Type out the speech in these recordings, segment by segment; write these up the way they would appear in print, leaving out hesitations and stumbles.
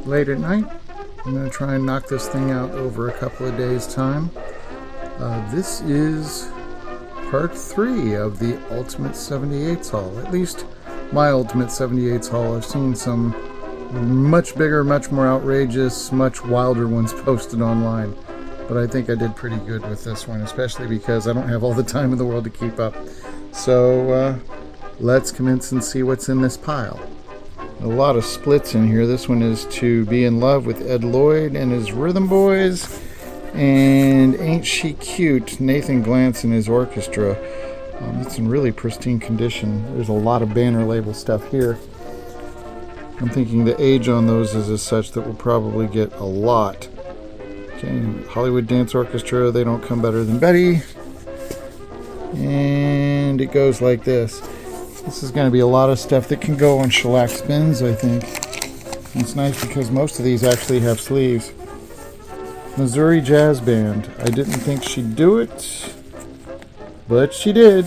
late at night. I'm going to try and knock this thing out over a couple of days' time. This is part 3 of the Ultimate 78s haul. At least my Ultimate 78s haul. I've seen some much bigger, much more outrageous, much wilder ones posted online. But I think I did pretty good with this one, especially because I don't have all the time in the world to keep up. So let's commence and see what's in this pile. A lot of splits in here. This one is To Be in Love with Ed Lloyd and his Rhythm Boys. And Ain't She Cute, Nathan Glantz and his orchestra. It's in really pristine condition. There's a lot of banner label stuff here. I'm thinking the age on those is as such that we'll probably get a lot. Okay, Hollywood Dance Orchestra, They Don't Come Better Than Betty. And it goes like this. This is going to be a lot of stuff that can go on shellac spins, I think. And it's nice because most of these actually have sleeves. Missouri Jazz Band. I didn't think she'd do it, but she did.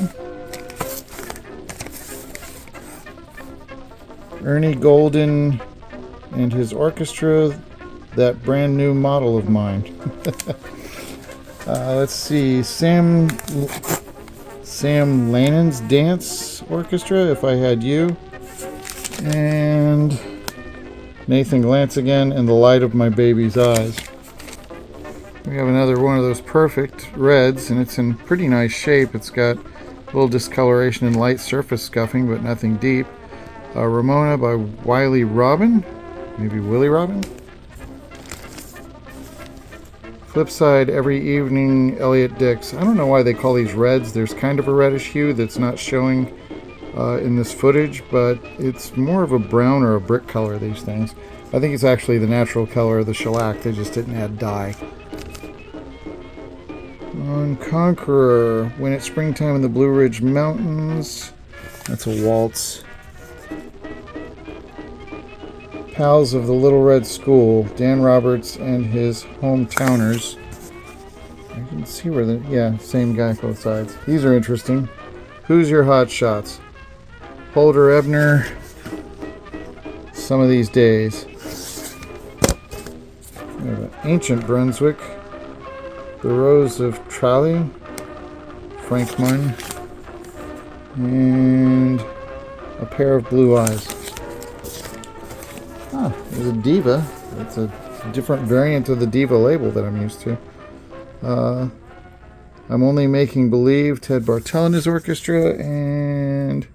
Ernie Golden and his orchestra, That Brand New Model of Mine. Let's see, Sam Lannon's Dance Orchestra, If I Had You, and Nathan Glantz again, and The Light of My Baby's Eyes. We have another one of those perfect reds, and it's in pretty nice shape. It's got a little discoloration and light surface scuffing, but nothing deep. Ramona by Wiley Robin, maybe Willie Robin. Flipside, Every Evening, Elliot Dix. I don't know why they call these reds. There's kind of a reddish hue that's not showing in this footage, but it's more of a brown or a brick color, these things. I think it's actually the natural color of the shellac. They just didn't add dye. On Conqueror, When It's Springtime in the Blue Ridge Mountains. That's a waltz. Pals of the Little Red School, Dan Roberts and his hometowners. I can see where same guy both sides. These are interesting. Who's Your Hot Shots? Holder Ebner, Some of These Days. We have an Ancient Brunswick, The Rose of Tralee, Frank Munn, and A Pair of Blue Eyes. There's a Diva. It's a different variant of the Diva label that I'm used to. I'm Only Making Believe, Ted Bartell and his orchestra, and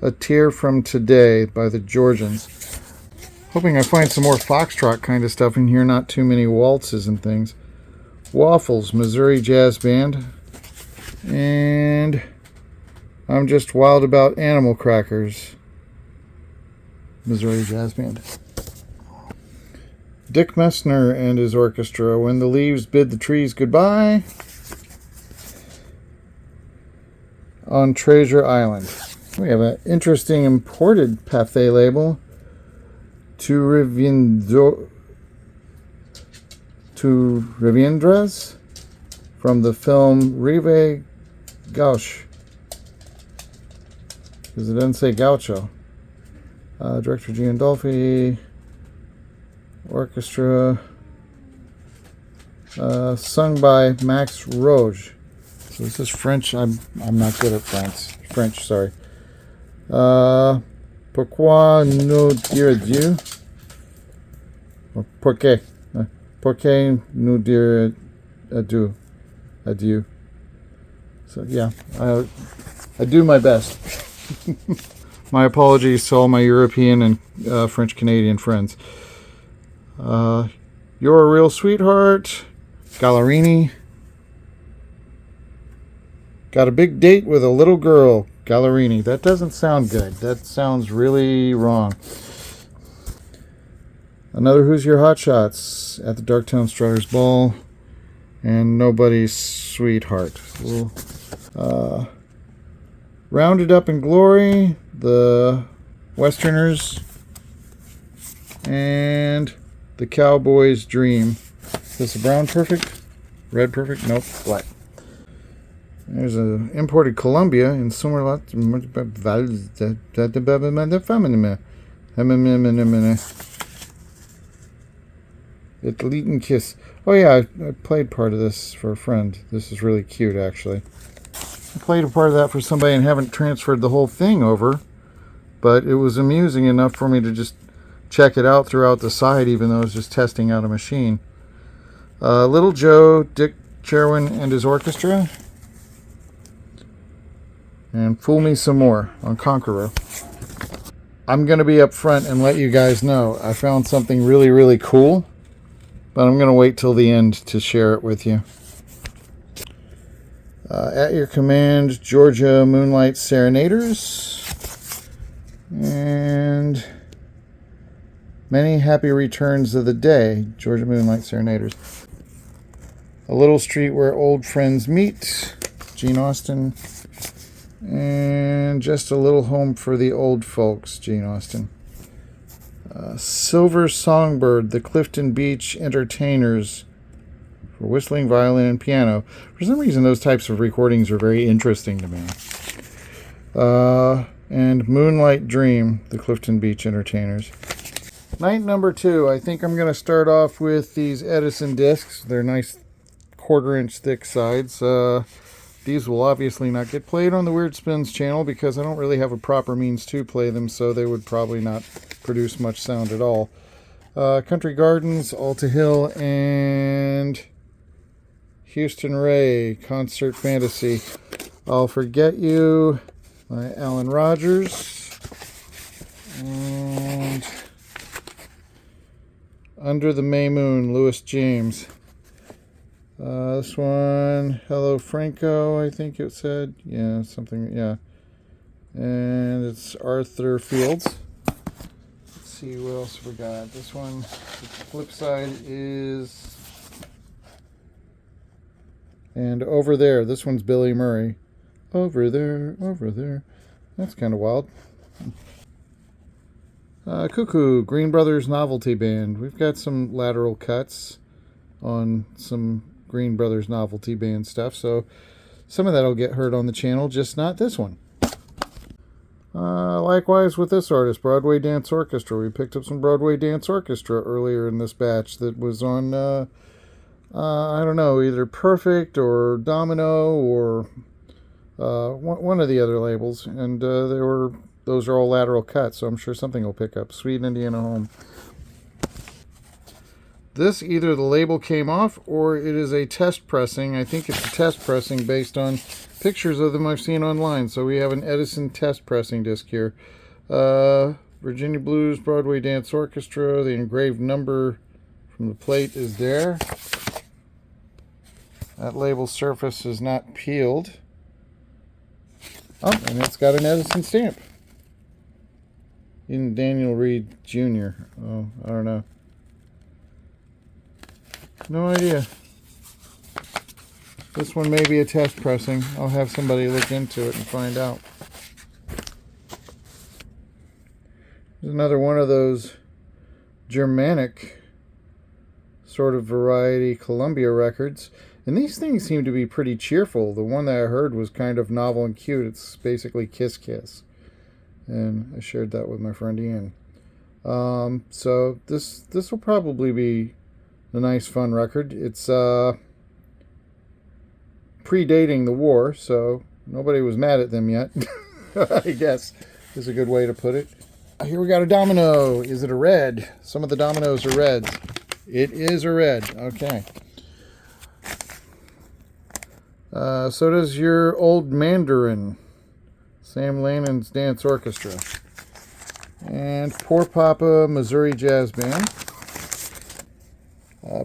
A Tear from Today by the Georgians. Hoping I find some more foxtrot kind of stuff in here, not too many waltzes and things. Waffles, Missouri Jazz Band, and I'm Just Wild About Animal Crackers, Missouri Jazz Band. Dick Messner and his orchestra, When the Leaves Bid the Trees Goodbye, on Treasure Island. We have an interesting imported Pathé label, To Reviendras, from the film Rive Gauche, because it doesn't say Gaucho. Director Giandolfi, orchestra, sung by Max Roge. So this is French. I'm not good at French, sorry. Pourquoi nous dire adieu? Or pourquoi nous dire adieu? Adieu. So yeah, I do my best. My apologies to all my European and French-Canadian friends. You're a Real Sweetheart, Gallerini. Got a Big Date with a Little Girl, Gallerini. That doesn't sound good. That sounds really wrong. Another Who's Your Hot Shots, At the Darktown Strutters Ball, and Nobody's Sweetheart. Rounded Up in Glory, the Westerners, and the Cowboy's Dream. Is this a brown perfect? Red perfect? Nope, black. There's an imported Columbia in somewhere lot. It Leeton Kiss. Oh yeah, I played part of this for a friend. This is really cute, actually. I played a part of that for somebody and haven't transferred the whole thing over, but it was amusing enough for me to just check it out throughout the site, even though I was just testing out a machine. Little Joe, Dick Cherwin and his orchestra, and Fool Me Some More on Conqueror. I'm going to be up front and let you guys know I found something really, really cool, but I'm going to wait till the end to share it with you. At your command, Georgia Moonlight Serenaders, and many happy returns of the day, Georgia Moonlight Serenaders. A Little Street Where Old Friends Meet, Gene Austin. And Just a Little Home for the Old Folks, Gene Austin. Silver Songbird, the Clifton Beach Entertainers, for whistling, violin, and piano. For some reason, those types of recordings are very interesting to me. And Moonlight Dream, the Clifton Beach Entertainers. Night number 2. I think I'm going to start off with these Edison discs. They're nice 1/4-inch thick sides. These will obviously not get played on the Weird Spins channel because I don't really have a proper means to play them, so they would probably not produce much sound at all. Country Gardens, Alta Hill, and Houston Ray, Concert Fantasy. I'll Forget You by Alan Rogers. And Under the May Moon, Louis James. This one, Hello Franco, I think it said. Yeah, something, yeah. And it's Arthur Fields. Let's see what else we got. This one, the flip side is... And Over There. This one's Billy Murray. Over there, over there. That's kind of wild. Cuckoo, Green Brothers Novelty Band. We've got some lateral cuts on some Green Brothers Novelty Band stuff, so some of that will get heard on the channel, just not this one. Likewise with this artist, Broadway Dance Orchestra. We picked up some Broadway Dance Orchestra earlier in this batch that was on, I don't know, either Perfect or Domino or one of the other labels, and those are all lateral cuts, so I'm sure something will pick up. Sweet Indiana Home. This, either the label came off or it is a test pressing. I think it's a test pressing based on pictures of them I've seen online. So we have an Edison test pressing disc here. Virginia Blues, Broadway Dance Orchestra. The engraved number from the plate is there. That label surface is not peeled. Oh, and it's got an Edison stamp. In Daniel Reed Jr. Oh, I don't know. No idea. This one may be a test pressing. I'll have somebody look into it and find out. There's another one of those Germanic sort of variety Columbia records. And these things seem to be pretty cheerful. The one that I heard was kind of novel and cute. It's basically Kiss Kiss. And I shared that with my friend Ian. So this will probably be a nice fun record. It's predating the war, so nobody was mad at them yet. I guess is a good way to put it. Here we got a domino. Is it a red? Some of the dominoes are reds. It is a red. Okay. So does your old Mandarin, Sam Lannon's Dance Orchestra. And Poor Papa, Missouri Jazz Band.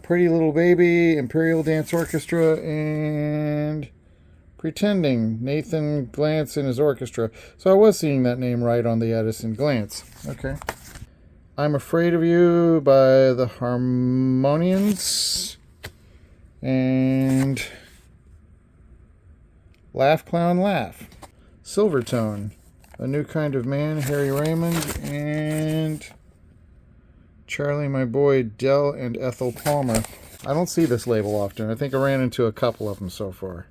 Pretty Little Baby, Imperial Dance Orchestra, and Pretending, Nathan Glantz and his orchestra. So I was seeing that name right on the Edison Glantz. Okay. I'm Afraid of You by the Harmonians. And Laugh Clown Laugh. Silvertone, A New Kind of Man, Harry Raymond, and Charlie My Boy, Dell and Ethel Palmer. I don't see this label often. I think I ran into a couple of them so far.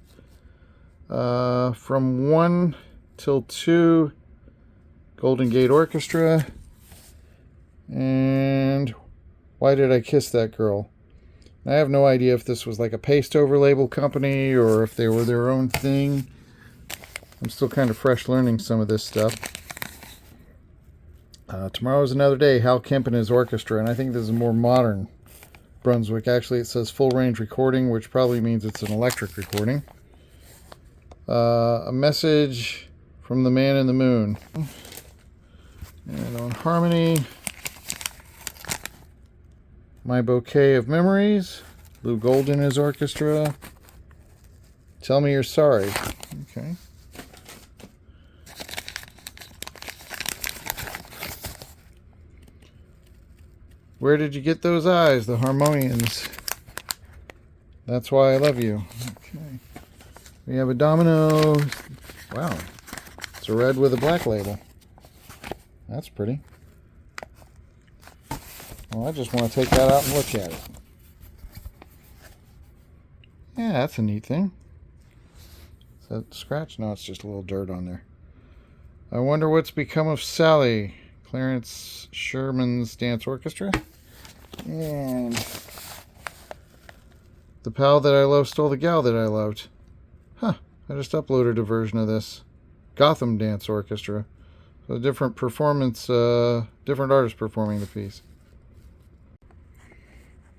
From 1 till 2, Golden Gate Orchestra, and Why Did I Kiss That Girl? I have no idea if this was like a paste over label company or if they were their own thing. I'm still kind of fresh learning some of this stuff. Tomorrow's another day. Hal Kemp and his orchestra, and I think this is more modern Brunswick. Actually, it says full range recording, which probably means it's an electric recording. A message from the man in the moon. And on harmony, My Bouquet of Memories, Lou Gold and his orchestra. Tell Me You're Sorry. Okay. Where did you get those eyes? The Harmonians. That's Why I Love You. Okay. We have a domino. Wow. It's a red with a black label. That's pretty. Well, I just want to take that out and look at it. Yeah, that's a neat thing. Is that scratch? No, it's just a little dirt on there. I Wonder What's Become of Sally. Clarence Sherman's Dance Orchestra. And The Pal That I Love Stole the Gal That I Loved. Huh. I just uploaded a version of this. Gotham Dance Orchestra. So different performance, different artists performing the piece.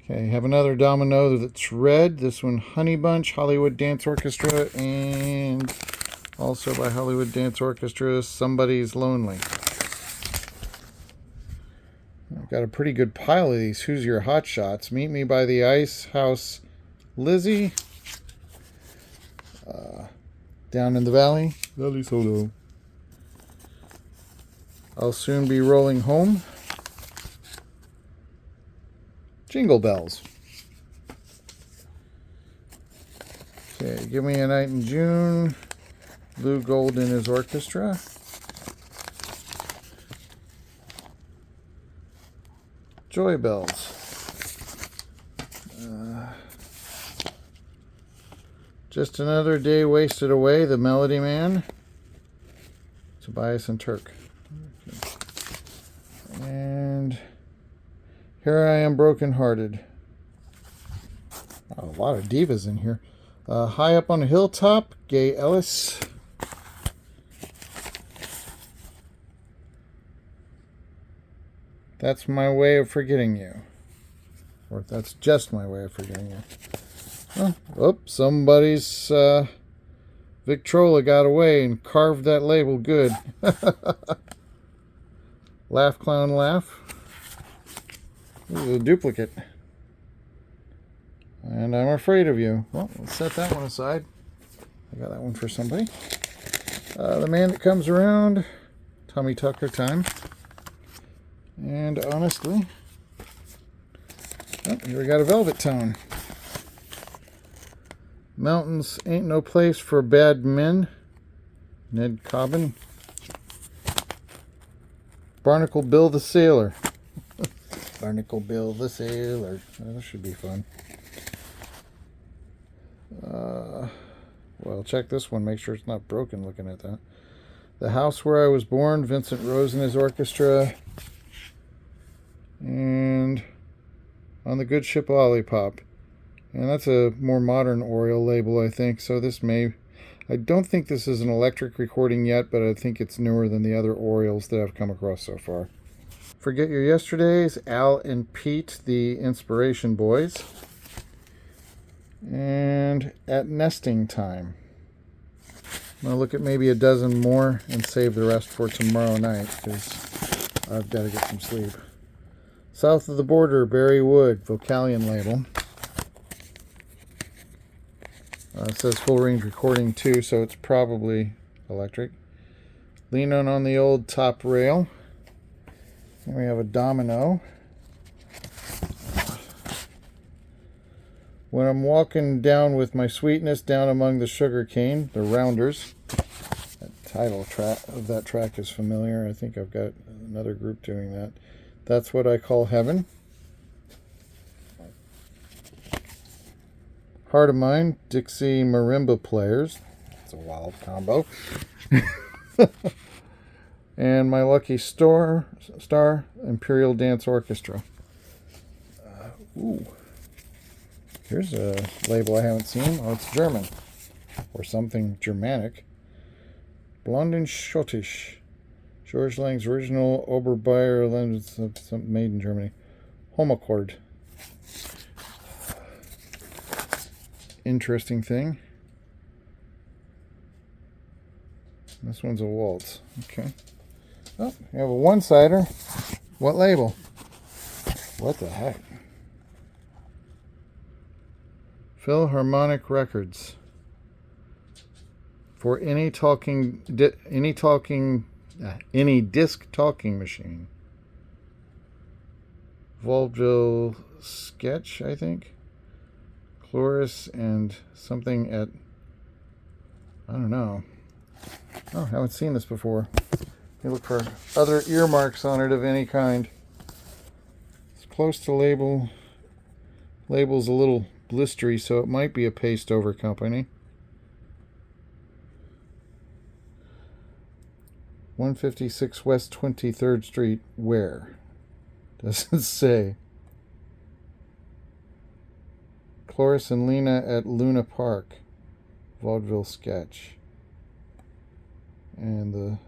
Okay, have another domino that's red. This one, Honey Bunch, Hollywood Dance Orchestra, and also by Hollywood Dance Orchestra, Somebody's Lonely. I've got a pretty good pile of these. Who's Your Hot Shots? Meet Me by the Ice House, Lizzie. Down in the Valley, Valley Solo. I'll Soon Be Rolling Home. Jingle Bells. Okay, Give Me a Night in June. Lou Gold and his orchestra. Joy Bells. Just Another Day Wasted Away, The Melody Man. Tobias and Turk. Okay. And Here I Am Broken Hearted. Oh, a lot of divas in here. High Up on a Hilltop, Gay Ellis. That's My Way of Forgetting You. Or That's Just My Way of Forgetting You. Oh, somebody's Victrola got away and carved that label good. Laugh, Clown, Laugh. This is a duplicate. And I'm Afraid of You. Well, let's set that one aside. I got that one for somebody. The Man That Comes Around. Tommy Tucker time. And honestly, oh, here we got a Velvet Tone. Mountains Ain't No Place for Bad Men. Ned Cobbin. Barnacle Bill the Sailor. Barnacle Bill the Sailor. Oh, this should be fun. Well, check this one. Make sure it's not broken looking at that. The House Where I Was Born. Vincent Rose and his orchestra. And On the Good Ship Lollipop. And that's a more modern Oriole label, I think. So this I don't think this is an electric recording yet, but I think it's newer than the other Orioles that I've come across so far. Forget Your Yesterdays, Al and Pete, the Inspiration Boys. And At Nesting Time. I'm going to look at maybe a dozen more and save the rest for tomorrow night, because I've got to get some sleep. South of the Border, Barry Wood, Vocalion label. It says full range recording too, so it's probably electric. Leaning on the Old Top Rail. And we have a domino. When I'm Walking Down with My Sweetness Down Among the Sugar Cane, the Rounders. That title track of that track is familiar. I think I've got another group doing that. That's What I Call Heaven. Heart of Mine, Dixie Marimba Players. It's a wild combo. And My Lucky Star, Imperial Dance Orchestra. Ooh. Here's a label I haven't seen. Oh, it's German. Or something Germanic. Blond and Schottisch. George Lang's original Oberbayer, something made in Germany. Homochord. Interesting thing. This one's a waltz. Okay. Oh, you have a one-sider. What label? What the heck? Philharmonic Records. For any disc talking machine. Vaudeville Sketch, I think. Chloris and something at, I don't know. Oh, I haven't seen this before. You look for other earmarks on it of any kind. It's close to label. Label's a little blistery, so it might be a paste over company. 156 West 23rd Street. Where? Doesn't say. Cloris and Lena at Luna Park. Vaudeville Sketch. And the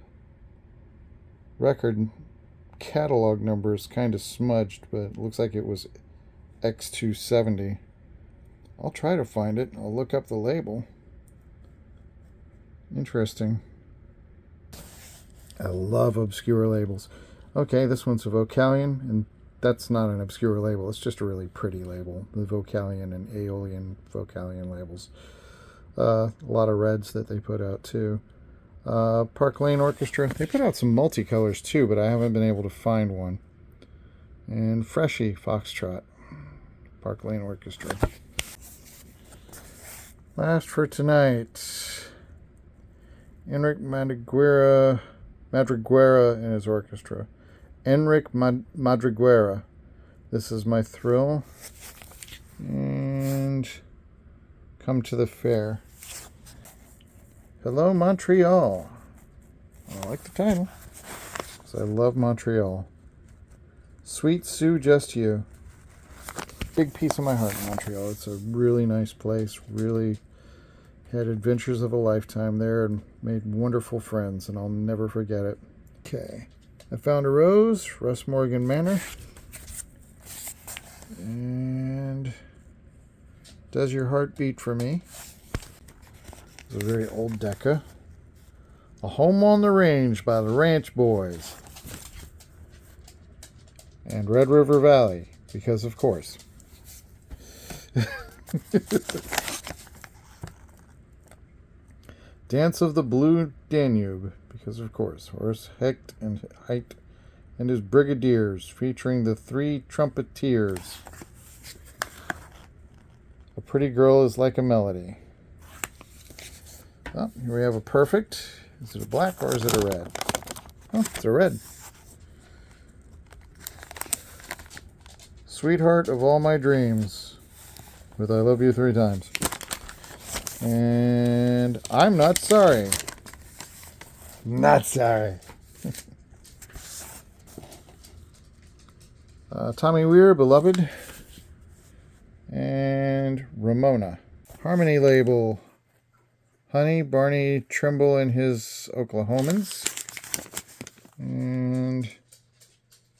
record catalog number is kind of smudged, but it looks like it was X270. I'll try to find it. I'll look up the label. Interesting. I love obscure labels. Okay, this one's a Vocalion, and that's not an obscure label. It's just a really pretty label. The Vocalion and Aeolian Vocalion labels. A lot of reds that they put out, too. Park Lane Orchestra. They put out some multicolors, too, but I haven't been able to find one. And Freshie Foxtrot. Park Lane Orchestra. Last for tonight. Enric Madriguera and his orchestra. Enric Madriguera. This is my thrill. And Come to the Fair. Hello, Montreal. I like the title, because I love Montreal. Sweet Sue, Just You. Big piece of my heart in Montreal. It's a really nice place. Really had adventures of a lifetime there and made wonderful friends, and I'll never forget it. Okay. I Found a Rose, Russ Morgan Manor. And Does Your Heart Beat for Me? It's a very old Decca. A Home on the Range by the Ranch Boys. And Red River Valley, because of course. Dance of the Blue Danube, because of course. Horace Hecht and his Brigadiers, featuring the Three Trumpeteers. A Pretty Girl is Like a Melody. Oh, here we have a perfect. Is it a black or is it a red? Oh, it's a red. Sweetheart of All My Dreams, with I Love You 3 times. And I'm Not Sorry. Not sorry. Tommy Weir, Beloved. And Ramona. Harmony label. Honey, Barney Trimble and his Oklahomans. And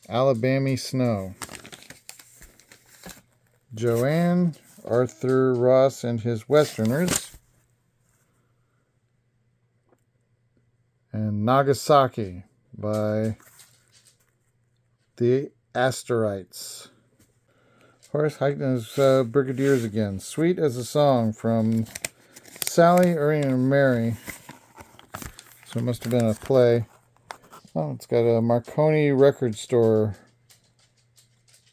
Alabama Snow. Joanne, Arthur Ross and his Westerners. And Nagasaki by the Asterites. Horace Hecht and his Brigadiers again. Sweet as a Song from Sally, Ernie, and Mary. So it must have been a play. Oh, it's got a Marconi record store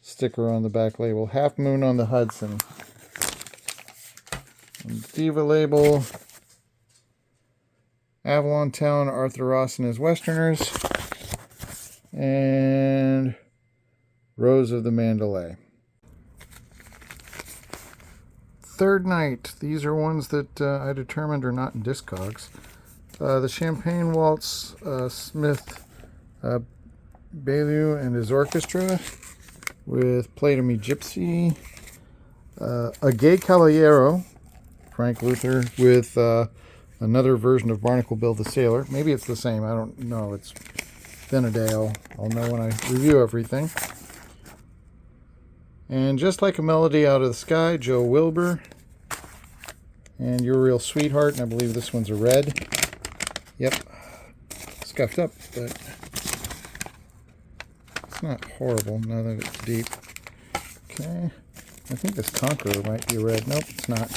sticker on the back label. Half Moon on the Hudson. And Diva label. Avalon Town, Arthur Ross and his Westerners. And Rose of the Mandalay. Third Night. These are ones that I determined are not in Discogs. The Champagne Waltz, Smith Baileau and his orchestra with Play to Me Gypsy. A Gay Caballero, Frank Luther, with another version of Barnacle Bill the Sailor. Maybe it's the same. I don't know. It's been a day. I'll know when I review everything. And Just Like a Melody Out of the Sky, Joe Wilbur. And You're a Real Sweetheart, and I believe this one's a red. Yep. Scuffed up, but it's not horrible now that it's deep. Okay. I think this Conqueror might be red. Nope, it's not.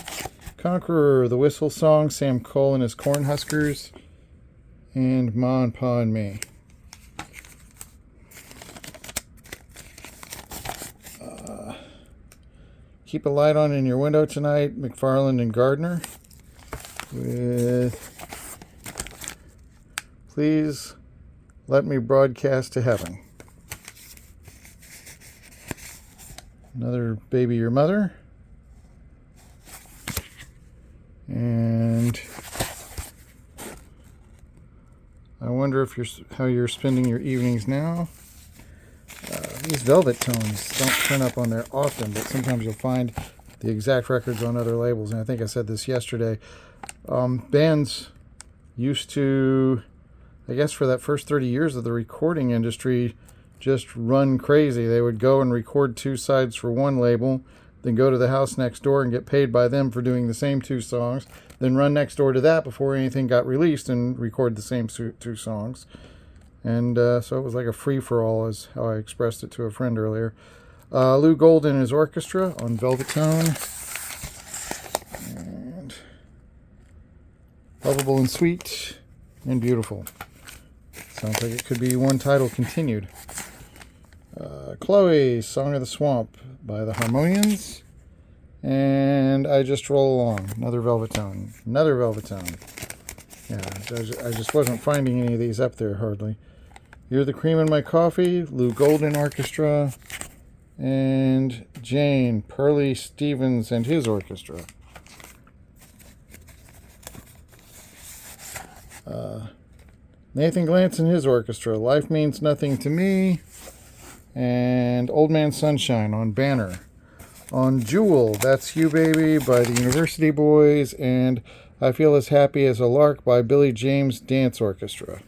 Conqueror, The Whistle Song, Sam Cole and his Cornhuskers, and Ma and Pa and Me. Keep a Light On in Your Window Tonight, McFarland and Gardner, with Please Let Me Broadcast to Heaven. Another Baby Your Mother. And I wonder if how you're spending your evenings now. These Velvet Tones don't turn up on there often, but sometimes you'll find the exact records on other labels. And I think I said this yesterday. Bands used to, I guess for that first 30 years of the recording industry, just run crazy. They would go and record 2 sides for one label, then go to the house next door and get paid by them for doing the same 2 songs, then run next door to that before anything got released and record the same 2 songs. And so it was like a free-for-all, is how I expressed it to a friend earlier. Lou Gold and his orchestra on Velvet Tone. And Lovable and Sweet and Beautiful. Sounds like it could be one title continued. Chloe, Song of the Swamp by the Harmonians. And I Just Roll Along, another Velvet Tone. Another Velvet Tone. Yeah, I just wasn't finding any of these up there hardly. You're the Cream in My Coffee, Lou Golden Orchestra, and Jane, Pearly Stevens and his orchestra. Nathan Glantz and his orchestra, Life Means Nothing to Me, and Old Man Sunshine on Banner. On Jewel, That's You Baby by the University Boys, and I Feel as Happy as a Lark by Billy James Dance Orchestra.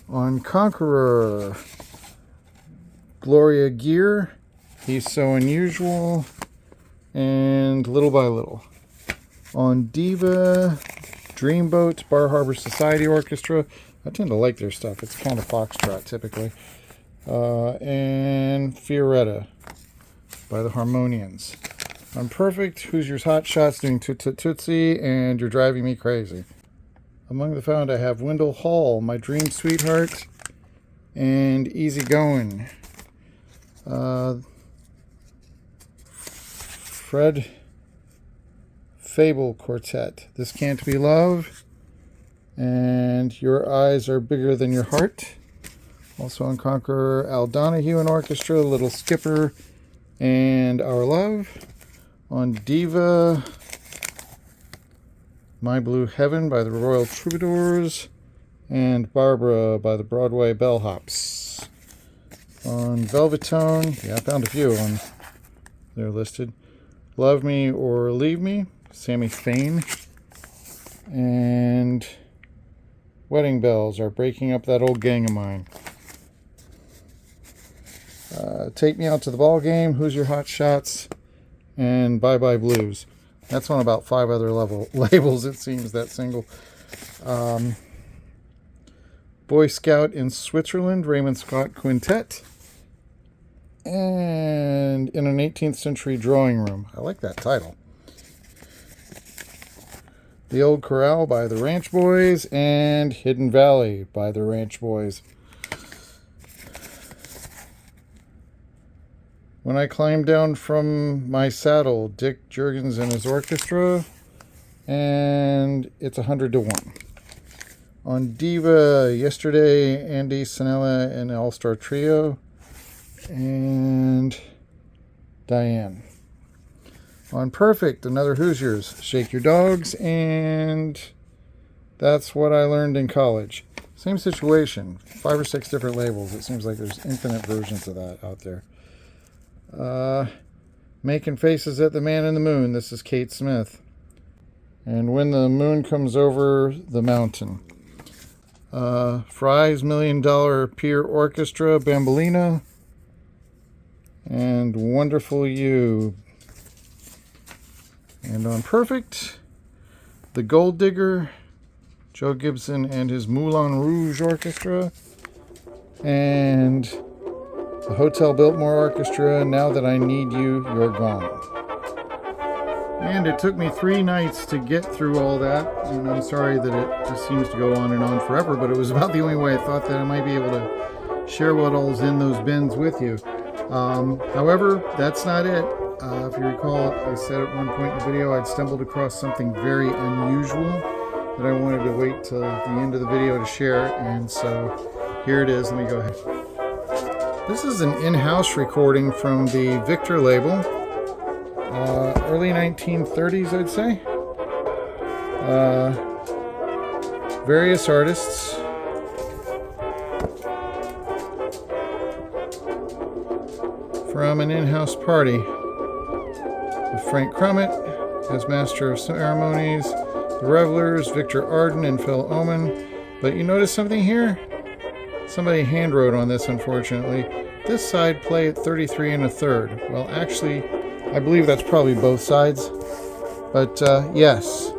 On Conqueror, Gloria Gear, He's So Unusual, and Little by Little. On Diva, Dreamboat, Bar Harbor Society Orchestra. I tend to like their stuff. It's kind of foxtrot typically. And Fioretta by the Harmonians. On Perfect, Who's Your Hot Shots doing Toot Toot Tootsie, and You're Driving Me Crazy. Among the found, I have Wendell Hall, My Dream Sweetheart, and Easy Going. Fred Fable Quartet, This Can't Be Love, and Your Eyes Are Bigger Than Your Heart. Also on Conqueror, Al Donahue and Orchestra, Little Skipper, and Our Love. On Diva, My Blue Heaven by the Royal Troubadours, and Barbara by the Broadway Bellhops. On Velvet Tone, yeah, I found a few on there listed. Love Me or Leave Me, Sammy Fain. And Wedding Bells Are Breaking Up That Old Gang of Mine. Take Me Out to the Ball Game, Who's Your Hot Shots, and Bye Bye Blues. That's on about 5 other labels, it seems, that single. Boy Scout in Switzerland, Raymond Scott Quintet. And In an 18th Century Drawing Room. I like that title. The Old Corral by the Ranch Boys, and Hidden Valley by the Ranch Boys. When I Climbed Down from My Saddle, Dick Jurgens and his orchestra, and It's 100 to 1. On Diva, Yesterday, Andy Sanella and All-Star Trio, and Diane. On Perfect, another Hoosiers, Shake Your Dogs, and That's What I Learned in College. Same situation, 5 or 6 different labels. It seems like there's infinite versions of that out there. Making faces at the man in the moon. This is Kate Smith. And When the Moon Comes Over the Mountain. Fry's $1 Million Pier Orchestra, Bambolina. And Wonderful You. And on Perfect, The Gold Digger, Joe Gibson and his Moulin Rouge Orchestra, and the Hotel Biltmore Orchestra, Now That I Need You, You're Gone. And it took me 3 nights to get through all that, and I'm sorry that it just seems to go on and on forever, but it was about the only way I thought that I might be able to share what all's in those bins with you. However, that's not it. If you recall, I said at one point in the video I'd stumbled across something very unusual that I wanted to wait till the end of the video to share, and so here it is. Let me go ahead. This is an in-house recording from the Victor label, early 1930s, I'd say. Various artists. From an in-house party with Frank Crummett as Master of Ceremonies, the Revelers, Victor Arden and Phil Oman. But you notice something here? Somebody hand wrote on this, unfortunately. This side play at 33 1/3. Well, actually, I believe that's probably both sides. But yes,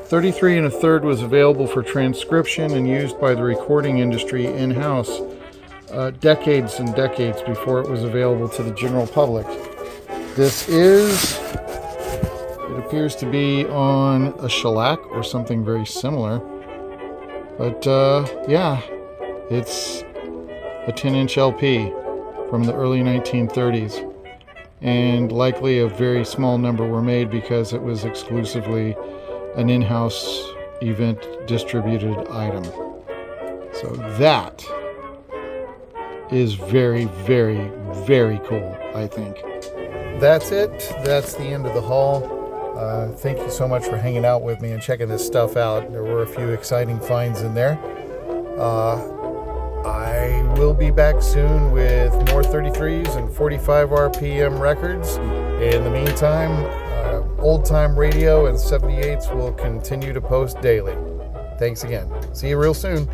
33 1/3 was available for transcription and used by the recording industry in-house decades and decades before it was available to the general public. This is, it appears to be on a shellac or something very similar. But yeah, it's a 10-inch LP from the early 1930s. And likely a very small number were made because it was exclusively an in-house event distributed item. So that is very, very, very cool, I think. That's it. That's the end of the haul. Thank you so much for hanging out with me and checking this stuff out. There were a few exciting finds in there. I will be back soon with more 33s and 45 RPM records. In the meantime, Old Time Radio and 78s will continue to post daily. Thanks again. See you real soon.